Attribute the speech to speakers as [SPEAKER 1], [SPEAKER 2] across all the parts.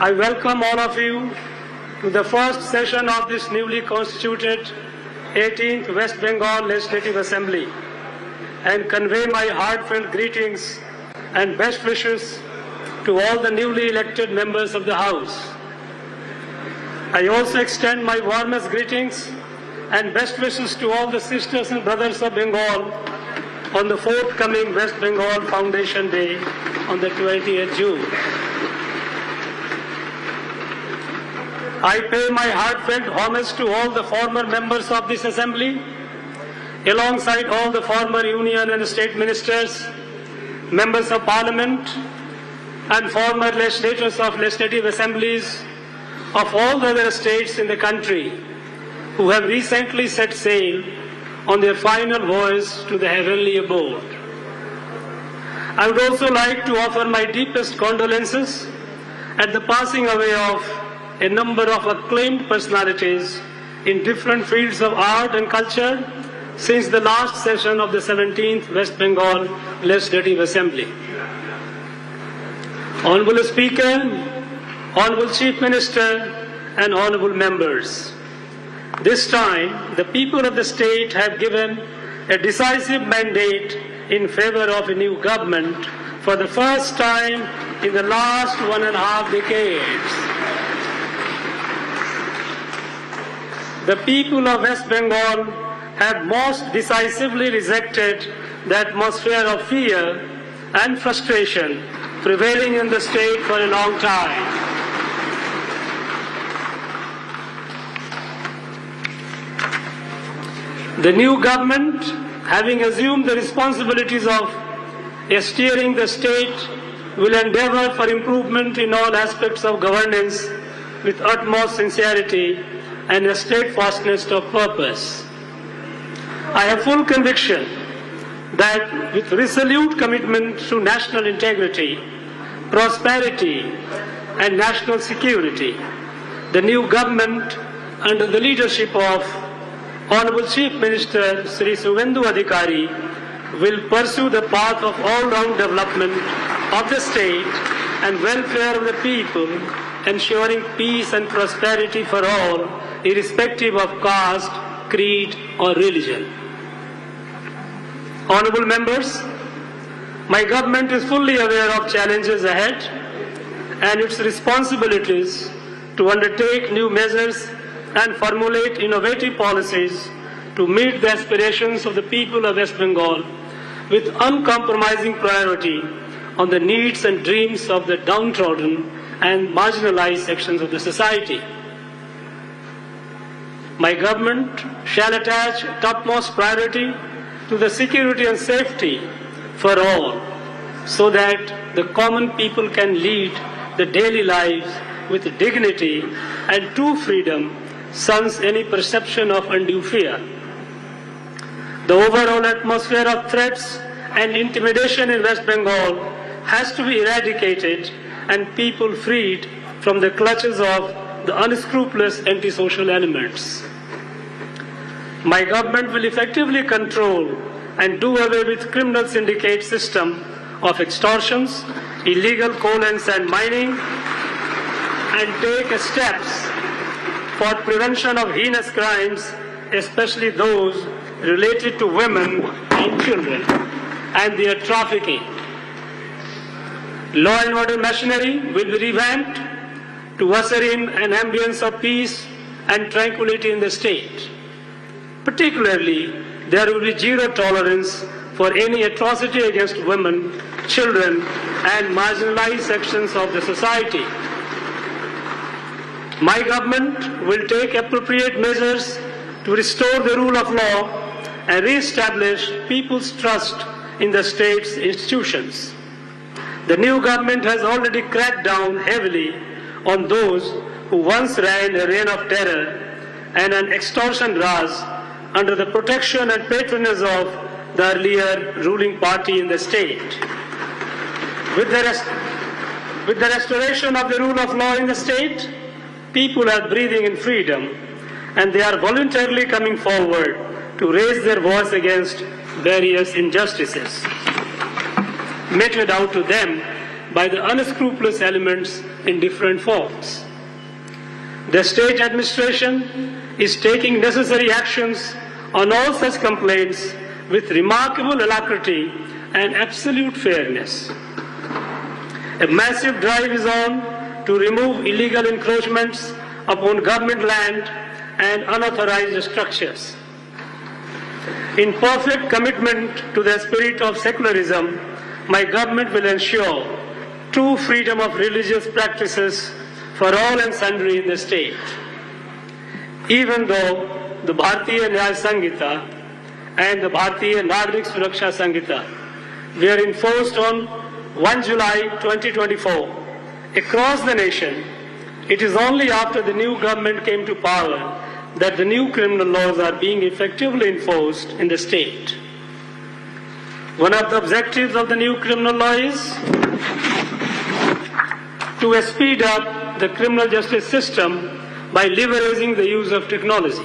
[SPEAKER 1] I welcome all of you to the first session of this newly constituted 18th West Bengal Legislative Assembly and convey my heartfelt greetings and best wishes to all the newly elected members of the House. I also extend my warmest greetings and best wishes to all the sisters and brothers of Bengal on the forthcoming West Bengal Foundation Day on the 20th June. I pay my heartfelt homage to all the former members of this Assembly, alongside all the former Union and State Ministers, Members of Parliament, and former legislators of legislative assemblies of all the other states in the country who have recently set sail on their final voyage to the heavenly abode. I would also like to offer my deepest condolences at the passing away of a number of acclaimed personalities in different fields of art and culture since the last session of the 17th West Bengal Legislative Assembly. Honorable Speaker, Honorable Chief Minister, and Honorable Members, this time the people of the state have given a decisive mandate in favor of a new government for the first time in the last 1.5 decades. The people of West Bengal have most decisively rejected the atmosphere of fear and frustration prevailing in the state for a long time. The new government, having assumed the responsibilities of steering the state, will endeavor for improvement in all aspects of governance with utmost sincerity and a steadfastness of purpose. I have full conviction that with resolute commitment to national integrity, prosperity, and national security, the new government, under the leadership of Honorable Chief Minister Sri Suvendu Adhikari, will pursue the path of all-round development of the state and welfare of the people, ensuring peace and prosperity for all, irrespective of caste, creed, or religion. Honorable members, my government is fully aware of challenges ahead and its responsibilities to undertake new measures and formulate innovative policies to meet the aspirations of the people of West Bengal with uncompromising priority on the needs and dreams of the downtrodden and marginalized sections of the society. My government shall attach topmost priority to the security and safety for all, so that the common people can lead the daily lives with dignity and true freedom, sans any perception of undue fear. The overall atmosphere of threats and intimidation in West Bengal has to be eradicated and people freed from the clutches of the unscrupulous antisocial elements. My government will effectively control and do away with criminal syndicate system of extortions, illegal coal and sand mining, and take steps for prevention of heinous crimes, especially those related to women and children and their trafficking. Law and order machinery will be revamped to usher in an ambience of peace and tranquility in the state. Particularly, there will be zero tolerance for any atrocity against women, children, and marginalized sections of the society. My government will take appropriate measures to restore the rule of law and re-establish people's trust in the state's institutions. The new government has already cracked down heavily on those who once ran a reign of terror and an extortion raj under the protection and patronage of the earlier ruling party in the state. With the restoration of the rule of law in the state, people are breathing in freedom and they are voluntarily coming forward to raise their voice against various injustices meted out to them by the unscrupulous elements in different forms. The state administration is taking necessary actions on all such complaints with remarkable alacrity and absolute fairness. A massive drive is on to remove illegal encroachments upon government land and unauthorized structures. In perfect commitment to the spirit of secularism, my government will ensure true freedom of religious practices for all and sundry in the state. Even though the Bharatiya Nyaya Sanhita and the Bharatiya Nagrik Suraksha Sanhita were enforced on 1 July 2024 across the nation, it is only after the new government came to power that the new criminal laws are being effectively enforced in the state. One of the objectives of the new criminal law is to speed up the criminal justice system by leveraging the use of technology.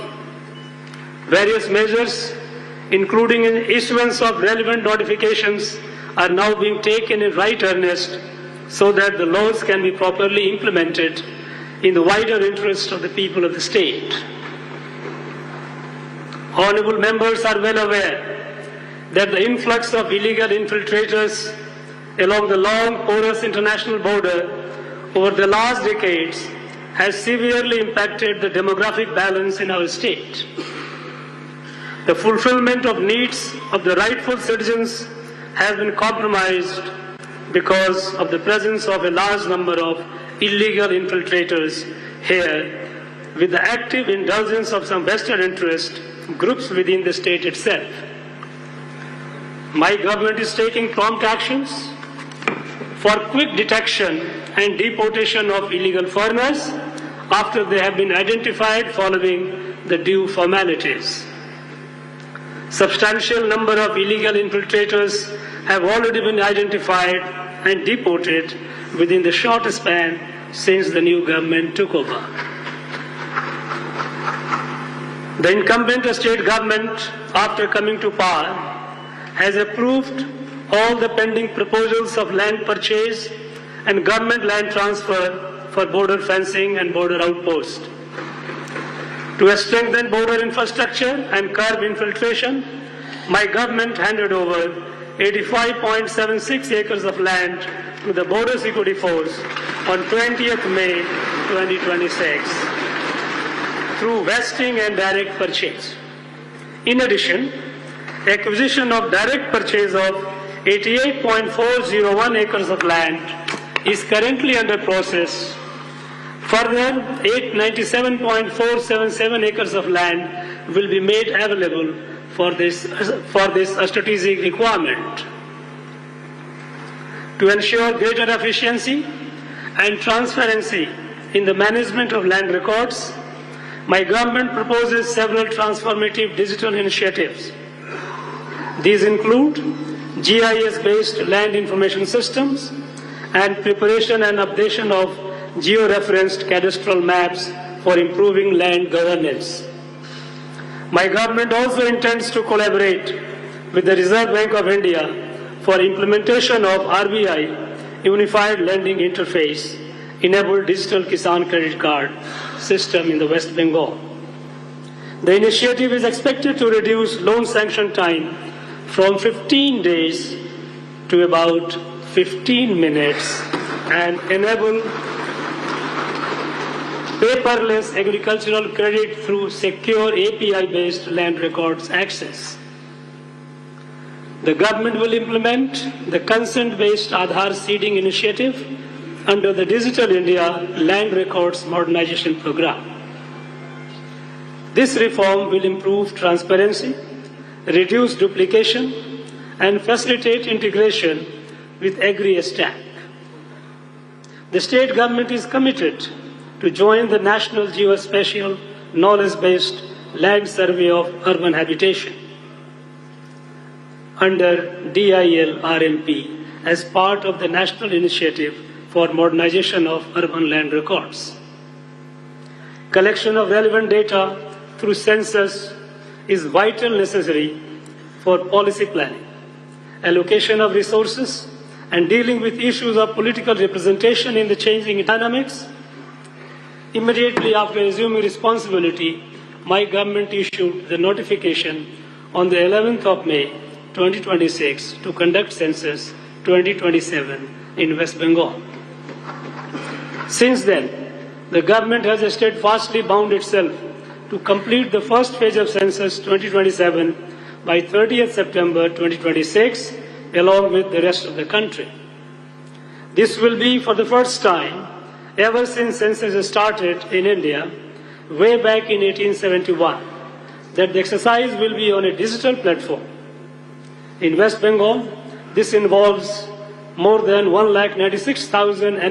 [SPEAKER 1] Various measures, including issuance of relevant notifications, are now being taken in right earnest so that the laws can be properly implemented in the wider interest of the people of the state. Honorable members are well aware that the influx of illegal infiltrators along the long, porous international border over the last decades has severely impacted the demographic balance in our state. The fulfillment of needs of the rightful citizens has been compromised because of the presence of a large number of illegal infiltrators here, with the active indulgence of some vested interest groups within the state itself. My government is taking prompt actions for quick detection and deportation of illegal foreigners after they have been identified following the due formalities. Substantial number of illegal infiltrators have already been identified and deported within the short span since the new government took over. The incumbent state government, after coming to power, has approved all the pending proposals of land purchase and government land transfer for border fencing and border outpost. To strengthen border infrastructure and curb infiltration, my government handed over 85.76 acres of land to the Border Security Force on 20th May 2026 through vesting and direct purchase. In addition, acquisition of direct purchase of 88.401 acres of land is currently under process. Further, 897.477 acres of land will be made available for this strategic requirement. To ensure greater efficiency and transparency in the management of land records, my government proposes several transformative digital initiatives. These include GIS-based land information systems and preparation and updation of geo-referenced cadastral maps for improving land governance. My government also intends to collaborate with the Reserve Bank of India for implementation of RBI Unified Lending Interface enabled digital Kisan credit card system in the West Bengal. The initiative is expected to reduce loan sanction time from 15 days to about 15 minutes and enable paperless agricultural credit through secure API-based land records access. The government will implement the consent-based Aadhaar seeding initiative under the Digital India Land Records Modernization Program. This reform will improve transparency, reduce duplication, and facilitate integration with Agri-Stack. The state government is committed to join the National Geospatial Knowledge-Based Land Survey of Urban Habitation under DIL RMP as part of the National Initiative for Modernization of Urban Land Records. Collection of relevant data through census is vital necessary for policy planning, allocation of resources, and dealing with issues of political representation in the changing dynamics. Immediately after assuming responsibility, my government issued the notification on the 11th of May 2026 to conduct census 2027 in West Bengal. Since then, the government has steadfastly bound itself to complete the first phase of census 2027 by 30th September 2026, along with the rest of the country. This will be for the first time ever since census started in India, way back in 1871, that the exercise will be on a digital platform. In West Bengal, this involves more than 1,96,000